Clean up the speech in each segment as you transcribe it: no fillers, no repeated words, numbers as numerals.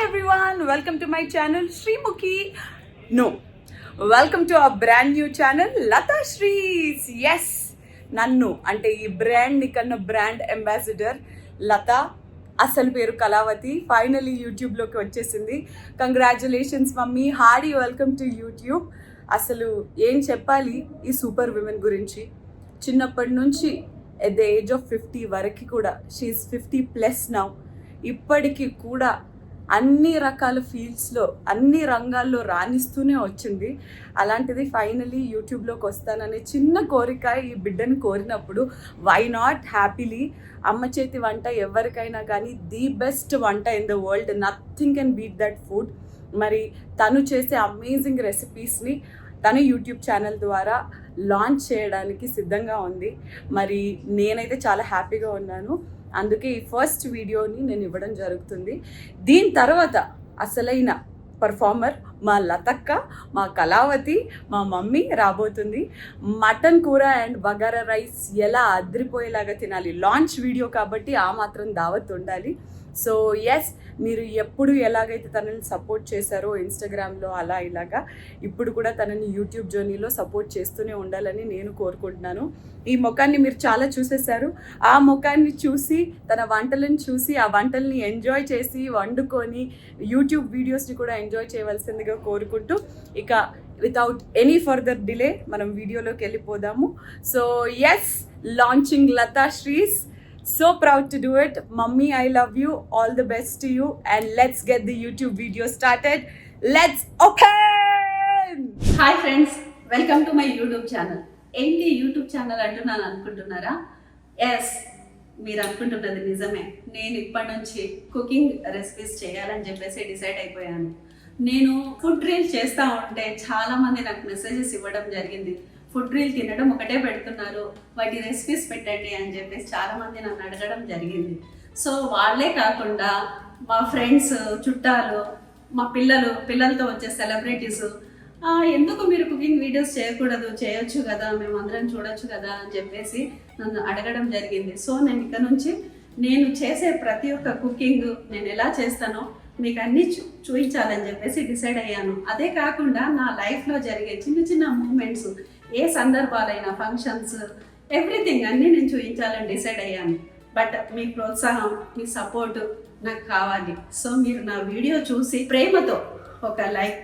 everyone, welcome to my channel Srimukhi. No, welcome to our brand new channel Lata Shrees. Yes, నన్ను అంటే ఈ brand కన్నా brand ambassador లత, అసలు పేరు Kalavathi, finally యూట్యూబ్లోకి వచ్చేసింది. Congratulations mummy, Hardy welcome to YouTube. అసలు ఏం చెప్పాలి ఈ సూపర్ విమెన్ గురించి. చిన్నప్పటి నుంచి ఎట్ ద ఏజ్ ఆఫ్ 50 వరకు కూడా, షీఈస్ 50+ నౌ. ఇప్పటికీ కూడా అన్ని రకాల ఫీల్డ్స్లో, అన్ని రంగాల్లో రాణిస్తూనే వచ్చింది. అలాంటిది ఫైనలీ యూట్యూబ్లోకి వస్తాననే చిన్న కోరిక ఈ బిడ్డను కోరినప్పుడు, వై నాట్ హ్యాపీలీ. అమ్మ చేతి వంట ఎవరికైనా కానీ ది బెస్ట్ వంట in the world, nothing can beat that food. మరి తను చేసే అమేజింగ్ రెసిపీస్ని తను యూట్యూబ్ ఛానల్ ద్వారా లాంచ్ చేయడానికి సిద్ధంగా ఉంది. మరి నేనైతే చాలా హ్యాపీగా ఉన్నాను. అందుకే ఈ ఫస్ట్ వీడియోని నేను ఇవ్వడం జరుగుతుంది. దీని తర్వాత అసలైన పర్ఫార్మర్ మా లతక్క, మా కళావతి, మా మమ్మీ రాబోతుంది. మటన్ కూర అండ్ బగారా రైస్ ఎలా అదిరిపోయేలాగా తినాలి, లాంచ్ వీడియో కాబట్టి ఆ మాత్రం దావత్ ఉండాలి. సో ఎస్, మీరు ఎప్పుడు ఎలాగైతే తనని సపోర్ట్ చేశారో ఇన్స్టాగ్రామ్లో అలా ఇలాగా, ఇప్పుడు కూడా తనని యూట్యూబ్ జర్నీలో సపోర్ట్ చేస్తూనే ఉండాలని నేను కోరుకుంటున్నాను. ఈ ముఖాన్ని మీరు చాలా చూసేశారు. ఆ ముఖాన్ని చూసి, తన వంటలను చూసి, ఆ వంటల్ని ఎంజాయ్ చేసి వండుకొని యూట్యూబ్ వీడియోస్ని కూడా ఎంజాయ్ చేయవలసిందిగా కోరుకుంటూ, ఇక వితౌట్ ఎనీ ఫర్దర్ డిలే మనం వీడియోలోకి వెళ్ళిపోదాము. So yes, launching Latha Shree's. So proud to do it. Mummy, I love you. All the best to you. And let's get the YouTube video started. Let's open! Hi friends, welcome to my YouTube channel. ఏంటి YouTube channel అంటున్నాను అనుకుంటున్నారా? Yes, మీరు అనుకుంటున్నది నిజమే. నేను ఇప్పటి నుంచి cooking recipes చేయాలని చెప్పేసి డిసైడ్ అయిపోయాను. నేను ఫుడ్ రీల్స్ చేస్తూ ఉంటే చాలామంది నాకు మెసేజెస్ ఇవ్వడం జరిగింది. ఫుడ్ రీల్ తినడం ఒకటే పెడుతున్నారు, వాటి రెసిపీస్ పెట్టండి అని చెప్పేసి చాలామంది నన్ను అడగడం జరిగింది. సో వాళ్ళే కాకుండా మా ఫ్రెండ్స్, చుట్టాలు, మా పిల్లలతో వచ్చే సెలబ్రిటీస్, ఎందుకు మీరు కుకింగ్ వీడియోస్ చేయకూడదు, చేయొచ్చు కదా, మేము అందరం చూడొచ్చు కదా అని చెప్పేసి నన్ను అడగడం జరిగింది. సో నేను ఇక నుంచి నేను చేసే ప్రతి ఒక్క కుకింగ్ నేను ఎలా చేస్తానో మీకు అన్నీ చూపించాలని చెప్పేసి డిసైడ్ అయ్యాను. అదే కాకుండా నా లైఫ్లో జరిగే చిన్న చిన్న మూమెంట్స్, ఏ సందర్భాలైనా, ఫంక్షన్స్, ఎవ్రీథింగ్ అన్నీ నేను చూపించాలని డిసైడ్ అయ్యాను. బట్ మీ ప్రోత్సాహం, మీ సపోర్టు నాకు కావాలి. సో మీరు నా వీడియో చూసి ప్రేమతో ఒక లైక్,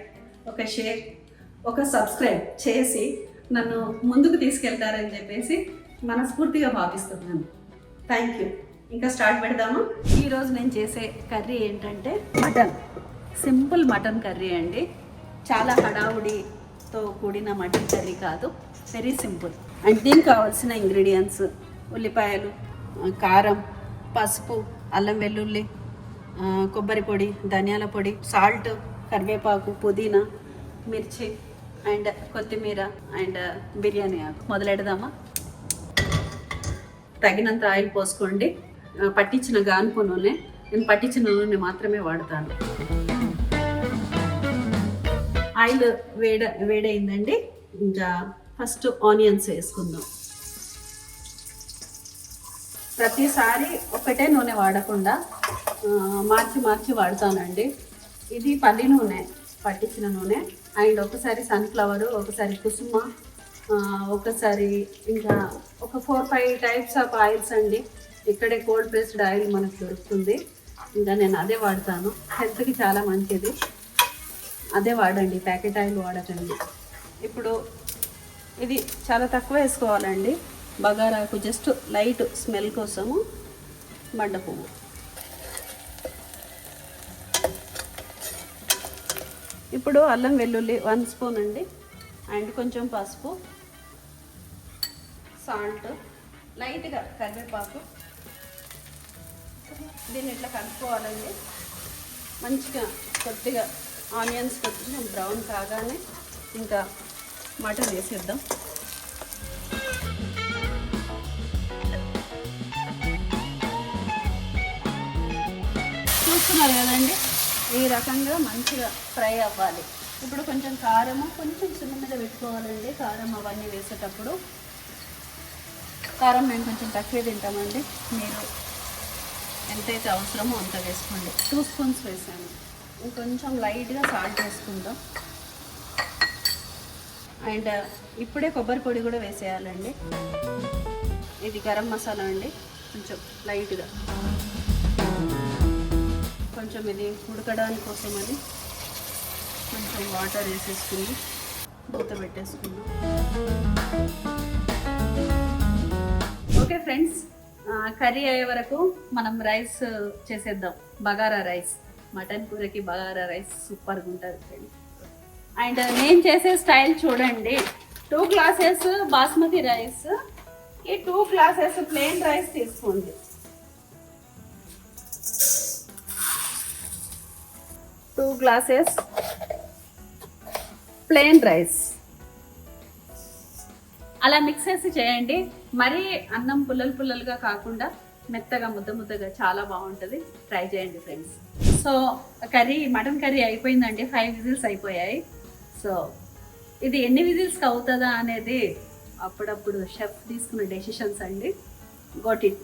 ఒక షేర్, ఒక సబ్స్క్రైబ్ చేసి నన్ను ముందుకు తీసుకెళ్తారని చెప్పేసి మనస్ఫూర్తిగా భావిస్తున్నాను. Thank you. ఇంకా స్టార్ట్ పెడదామా? ఈరోజు నేను చేసే కర్రీ ఏంటంటే మటన్, సింపుల్ మటన్ కర్రీ అండి. చాలా హడావుడితో కూడిన మటన్ కర్రీ కాదు, వెరీ సింపుల్. అండ్ దీనికి కావాల్సిన ఇంగ్రీడియంట్స్: ఉల్లిపాయలు, కారం, పసుపు, అల్లం వెల్లుల్లి, కొబ్బరి పొడి, ధనియాల పొడి, సాల్ట్, కరివేపాకు, పుదీనా, మిర్చి అండ్ కొత్తిమీర అండ్ బిర్యానీ ఆకు. మొదలెడదామా? తగినంత ఆయిల్ పోసుకోండి. పట్టించిన గానుపు నూనె, నేను పట్టించిన నూనె మాత్రమే వాడతాను. ఆయిల్ వేడైందండి. ఇంకా ఫస్ట్ ఆనియన్స్ వేసుకుందాం. ప్రతిసారి ఒకటే నూనె వాడకుండా మార్చి వాడతానండి. ఇది పల్లి నూనె, పట్టించిన నూనె. అండ్ ఒకసారి సన్ఫ్లవరు, ఒకసారి కుసుమ, ఒకసారి ఇంకా ఒక 4-5 టైప్స్ ఆఫ్ ఆయిల్స్ అండి. ఇక్కడే కోల్డ్ ప్రెస్డ్ ఆయిల్ మనకు దొరుకుతుంది. ఇంకా నేను అదే వాడతాను, హెల్త్కి చాలా మంచిది. అదే వాడండి, ప్యాకెట్ ఆయిల్ వాడకండి. ఇప్పుడు ఇది చాలా తక్కువ వేసుకోవాలండి. బగారాకు జస్ట్ లైట్ స్మెల్ కోసము బండ పువ్వు. ఇప్పుడు అల్లం వెల్లుల్లి 1 స్పూన్ అండి. అండ్ కొంచెం పసుపు, సాల్ట్, లైట్గా కరివేపాకు. దీన్ని ఇట్లా కలుపుకోవాలండి మంచిగా. కొద్దిగా ఆనియన్స్ కొంచెం బ్రౌన్ కాగానే ఇంకా మటన్ వేసేద్దాం. చూస్తున్నారు కదండి, ఈ రకంగా మంచిగా ఫ్రై అవ్వాలి. ఇప్పుడు కొంచెం కారము, కొంచెం చిన్న మీద పెట్టుకోవాలండి. కారం అవన్నీ వేసేటప్పుడు కారం మేము కొంచెం తక్కువే తింటామండి. మీరు ఎంతైతే అవసరమో అంత వేసుకోండి. 2 స్పూన్స్ వేసాను. కొంచెం లైట్గా సాల్ట్ వేసుకుందాం. అండ్ ఇప్పుడే కొబ్బరి పొడి కూడా వేసేయాలండి. ఇది గరం మసాలా అండి, కొంచెం లైట్గా, కొంచెం ఇది ఉడకడానికి కోసం అని కొంచెం వాటర్ వేసేసుకుని మూత పెట్టేసుకుందాం. ఓకే ఫ్రెండ్స్, కర్రీ అయ్యే వరకు మనం రైస్ చేసేద్దాం. బగారా రైస్, మటన్ కూరకి బగారా రైస్ సూపర్గా ఉంటుంది ఫ్రెండ్స్. అండ్ నేను చేసే స్టైల్ చూడండి. 2 గ్లాసెస్ బాస్మతి రైస్, ఈ 2 గ్లాసెస్ ప్లెయిన్ రైస్ తీసుకోండి. 2 గ్లాసెస్ ప్లెయిన్ రైస్ అలా మిక్స్ చేసి చేయండి. మరీ అన్నం పుల్లలు పుల్లలుగా కాకుండా మెత్తగా ముద్ద ముద్దగా చాలా బాగుంటుంది. ట్రై చేయండి friends. So curry, mutton curry అయిపోయిందండి. 5 విజిల్స్ అయిపోయాయి. సో ఇది ఎన్ని విజిల్స్కి అవుతుందా అనేది అప్పుడప్పుడు షెఫ్ తీసుకున్న డెసిషన్స్ అండి. Got it.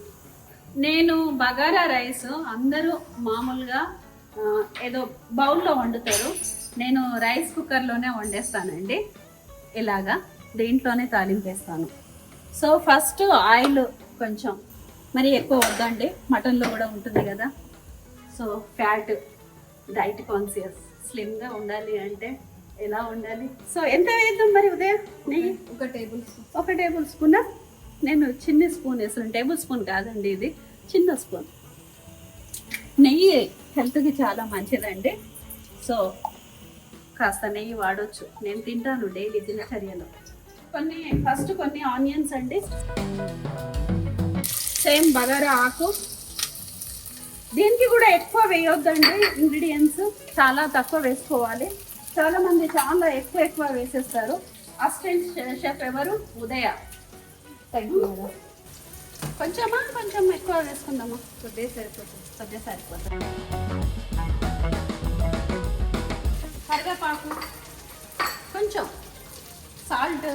నేను బగారా రైస్ అందరూ మామూలుగా ఏదో బౌల్లో వండుతారు. నేను రైస్ కుక్కర్లోనే వండేస్తానండి. ఇలాగా దీంట్లోనే తాలింపేస్తాను. సో ఫస్ట్ ఆయిల్ కొంచెం మరి ఎక్కువ వద్దండి, మటన్లో కూడా ఉంటుంది కదా. సో ఫ్యాట్, డైట్ కాన్షియస్, స్లిమ్గా ఉండాలి అంటే ఎలా ఉండాలి. సో ఎంత వేద్దాం మరి ఉదయం? నెయ్యి 1 టేబుల్ స్పూన్. నేను చిన్న స్పూన్ వేస్తాను, టేబుల్ స్పూన్ కాదండి, ఇది చిన్న స్పూన్. నెయ్యి హెల్త్కి చాలా మంచిదండి. సో కాస్త నెయ్యి వాడవచ్చు. నేను తింటాను డైలీ దినచర్యలో. ఫస్ట్ కొన్ని ఆనియన్స్ అండి, సేమ్ బగారా ఆకు. దీనికి కూడా ఎక్కువ వేయొద్దండి, ఇంగ్రీడియంట్స్ చాలా తక్కువ వేసుకోవాలి. చాలా మంది చాలా ఎక్కువ వేసేస్తారు. అసిస్టెంట్ షెఫ్ ఎవరు? ఉదయ. కొంచెం ఎక్కువ వేసుకుందామా? కొద్దిగా సరిపోతుంది. కరివేపాకు, కొంచెం సాల్ట్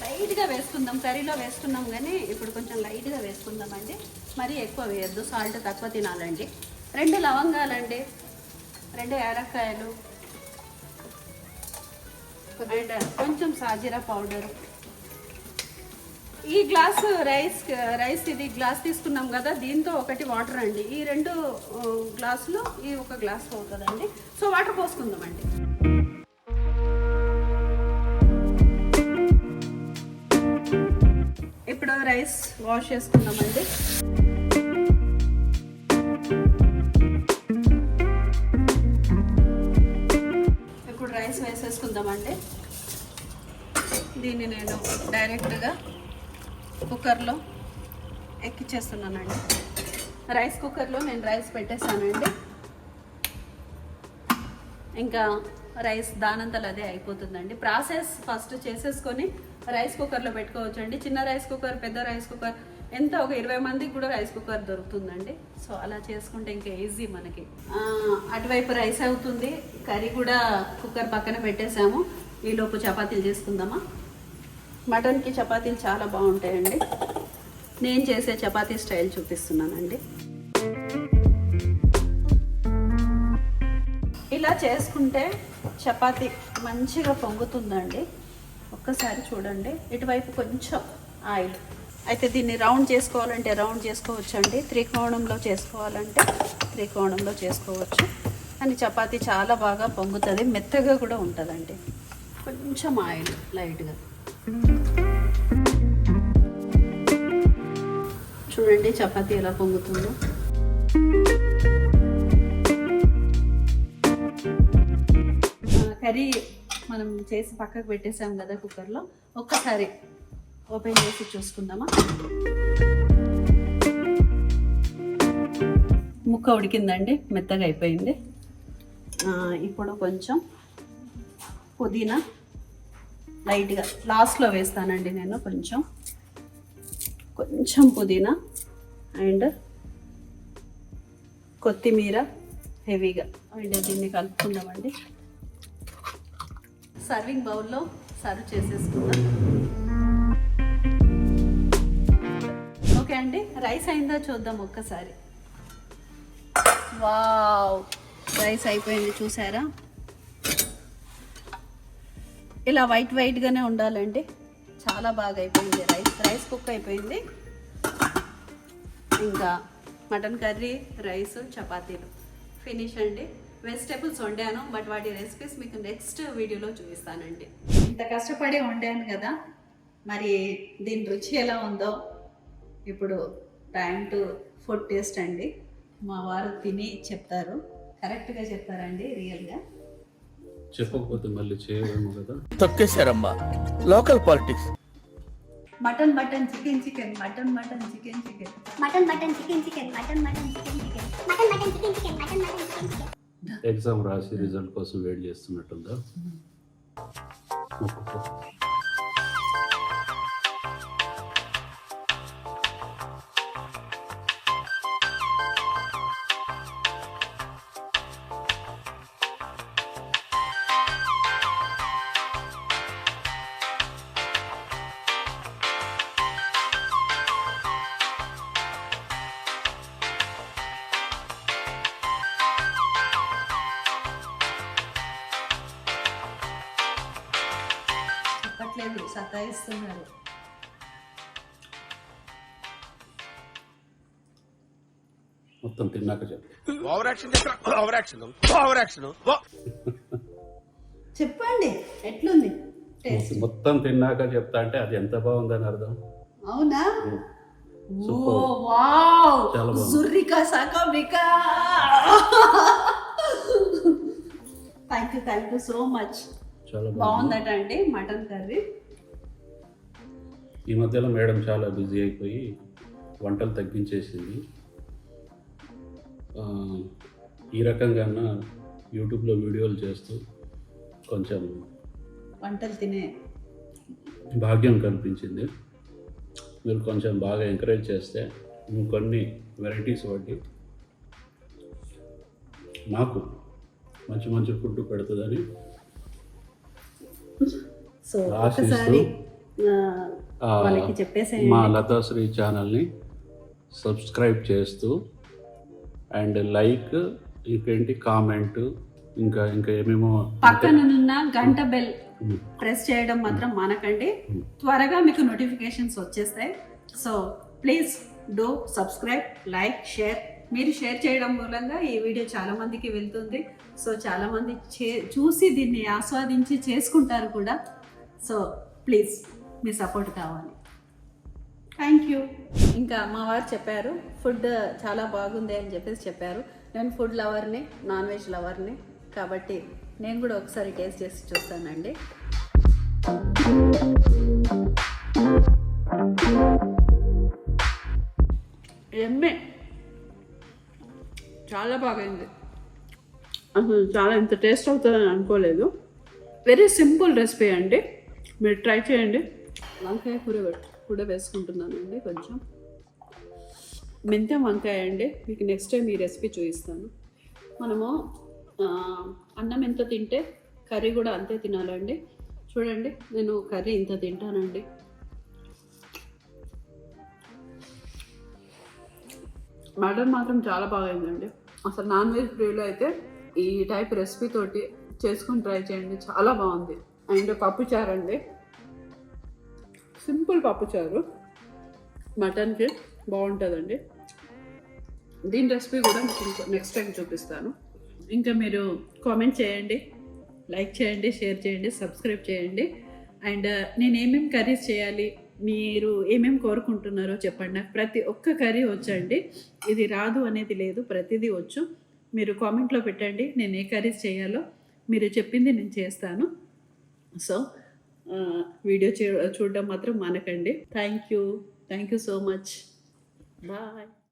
లైట్గా వేసుకుందాం. కర్రీలో వేసుకున్నాం కానీ ఇప్పుడు కొంచెం లైట్గా వేసుకుందామండి. మరీ ఎక్కువ వేయద్దు, సాల్ట్ తక్కువ తినాలండి. 2 లవంగాలండి, 2 యాలక్కాయలు, అండ్ కొంచెం సాజీరా పౌడరు. ఈ గ్లాసు రైస్ ఇది గ్లాస్ తీసుకున్నాం కదా, దీంతో 1 వాటర్ అండి. ఈ 2 గ్లాసులు ఈ 1 గ్లాస్ అవుతుందండి. సో వాటర్ పోసుకుందామండి. ఇప్పుడు రైస్ వాష్ చేసుకుందామండి. ఇప్పుడు రైస్ వేసేసుకుందామండి. దీన్ని నేను డైరెక్ట్గా కుక్కర్లో ఎక్కిచ్చేస్తున్నానండి. రైస్ కుక్కర్లో నేను రైస్ పెట్టేస్తానండి. ఇంకా రైస్ దానంతలు అదే అయిపోతుందండి. ప్రాసెస్ ఫస్ట్ చేసేసుకొని రైస్ కుక్కర్లో పెట్టుకోవచ్చండి. చిన్న రైస్ కుక్కర్, పెద్ద రైస్ కుక్కర్, ఎంత ఒక 20 మందికి కూడా రైస్ కుక్కర్ దొరుకుతుందండి. సో అలా చేసుకుంటే ఇంకా ఈజీ మనకి. అటువైపు రైస్ అవుతుంది, కర్రీ కూడా కుక్కర్ పక్కన పెట్టేసాము. ఈలోపు చపాతీలు చేసుకుందామా? మటన్కి చపాతీలు చాలా బాగుంటాయండి. నేను చేసే చపాతీ స్టైల్ చూపిస్తున్నానండి. ఇలా చేసుకుంటే చపాతీ మంచిగా పొంగుతుందండి. ఒక్కసారి చూడండి. ఇటువైపు కొంచెం ఆయిల్. అయితే దీన్ని రౌండ్ చేసుకోవాలంటే రౌండ్ చేసుకోవచ్చు అండి, త్రికోణంలో చేసుకోవాలంటే త్రికోణంలో చేసుకోవచ్చు. కానీ చపాతీ చాలా బాగా పొంగుతుంది, మెత్తగా కూడా ఉంటుందండి. కొంచెం ఆయిల్ లైట్గా చూడండి చపాతీ ఎలా పొంగుతుందో. కర్రీ మనం చేసి పక్కకు పెట్టేసాం కదా కుక్కర్లో, ఒక్కసారి ఓపెన్ చేసి చూసుకుందామా? ముక్క ఉడికిందండి, మెత్తగా అయిపోయింది. ఇప్పుడు కొంచెం పుదీనా లైట్గా లాస్ట్లో వేస్తానండి నేను. కొంచెం పుదీనా అండ్ కొత్తిమీర హెవీగా. అండ్ దీన్ని కలుపుకుందామండి. సర్వింగ్ బౌల్లో సర్వ్ చేసేసుకుందాం. ఓకే అండి, రైస్ అయిందా చూద్దాం ఒక్కసారి. వావ్, రైస్ అయిపోయింది చూసారా, ఇలా వైట్గానే ఉండాలండి. చాలా బాగా అయిపోయింది రైస్ కుక్ అయిపోయింది. ఇంకా మటన్ కర్రీ, రైస్, చపాతీలు ఫినిష్ అండి. వెజిటేబుల్స్ వండాను, బట్ వాటి రెసిపీస్ మీకు నెక్స్ట్ వీడియోలో చూపిస్తానండి. ఇంత కష్టపడి వండాను కదా, మరి దీని రుచి ఎలా ఉందో ఇప్పుడు టైం టు ఫుడ్ టేస్ట్ అండి. మా వారు తిని చెప్తారు, కరెక్ట్గా చెప్తారండి, రియల్గా. చెప్పకపోతే మళ్ళీ చేయలేము కదా. తొక్కేశారమ్మా local politics. Mutton chicken mutton chicken exam రాసి రిజల్ట్ కోసం వెయిట్ చేస్తున్నట్టుందా? మొక్కుకో. చెప్పట్లేదు, సతాయిస్తున్నారు. మొత్తం తిన్నాక చెప్పు. చెప్పండి ఎట్లుంది టేస్ట్. మొత్తం తిన్నాక చెప్తా అంటే అది ఎంత బాగుందని అర్థం. అవునా? సూపర్. ఓ వావ్, చాలా బాగుంది. జుర్రికా సకమికా. Thank you so much. చాలా బాగుంది. బాగుందట అండి మటన్ కర్రీ. ఈ మధ్యలో మేడం చాలా బిజీ అయిపోయి వంటలు తగ్గించేసింది. ఈ రకంగా యూట్యూబ్లో వీడియోలు చేస్తూ కొంచెం వంటలు తినే భాగ్యం కనిపించింది. మీరు కొంచెం బాగా ఎంకరేజ్ చేస్తే ఇంకొన్ని వెరైటీస్ వండి మాకు మంచి మంచి ఫుడ్ పెడుతుందని సో ఆశిస్తూ ఒకసారి వాళ్ళకి చెప్పేసేయండి. మా లతాశ్రీ ఛానల్ని సబ్స్క్రైబ్ చేస్తూ అండ్ లైక్, ఇంకేంటి కామెంట్, ఇంకా ఏమేమో పక్కనున్న గంట బెల్ ప్రెస్ చేయడం మాత్రం మానకండి. త్వరగా మీకు నోటిఫికేషన్స్ వచ్చేస్తాయి. So please do subscribe, like, share. మీరు షేర్ చేయడం మూలంగా ఈ వీడియో చాలా మందికి వెళ్తుంది. సో చాలా మంది చూసి దీన్ని ఆస్వాదించి చేసుకుంటారు కూడా. సో ప్లీజ్ మీ సపోర్ట్ కావాలి. Thank you. ఇంకా మా వారు చెప్పారు ఫుడ్ చాలా బాగుంది అని చెప్పారు. నేను ఫుడ్ లవర్ని, నాన్ వెజ్ లవర్ని, కాబట్టి నేను కూడా ఒకసారి టేస్ట్ చేసి చూస్తానండి. ఎమ్మె చాలా బాగైంది. అసలు చాలా ఇంత టేస్ట్ అవుతుందని అనుకోలేదు. వెరీ సింపుల్ రెసిపీ అండి, మీరు ట్రై చేయండి. వంకాయ కూర వేసుకుంటున్నానండి, కొంచెం మెంతం వంకాయ అండి. మీకు నెక్స్ట్ టైం ఈ రెసిపీ చూపిస్తాను. మనము అన్నం ఎంత తింటే కర్రీ కూడా అంతే తినాలండి. చూడండి, నేను కర్రీ ఇంత తింటానండి. మటన్ మాత్రం చాలా బాగైందండి. అసలు నాన్ వెజ్ ప్రియులో అయితే ఈ టైప్ రెసిపీ తోటి చేసుకొని ట్రై చేయండి, చాలా బాగుంది. అండ్ పప్పుచారు అండి, సింపుల్ పప్పుచారు మటన్కి బాగుంటుందండి. దీని రెసిపీ కూడా మీకు నెక్స్ట్ టైం చూపిస్తాను. ఇంకా మీరు కామెంట్ చేయండి, లైక్ చేయండి, షేర్ చేయండి, సబ్స్క్రైబ్ చేయండి. అండ్ నేను ఏమేమి కర్రీస్ చేయాలి, మీరు ఏమేమి కోరుకుంటున్నారో చెప్పండి. నాకు ప్రతి ఒక్క కర్రీ వచ్చండి, ఇది రాదు అనేది లేదు, ప్రతిదీ వచ్చు. మీరు కామెంట్లో పెట్టండి, నేను ఏ కర్రీస్ చేయాలో మీరు చెప్పింది నేను చేస్తాను. సో వీడియో చూడడం మాత్రం మానకండి. Thank you so much. Bye.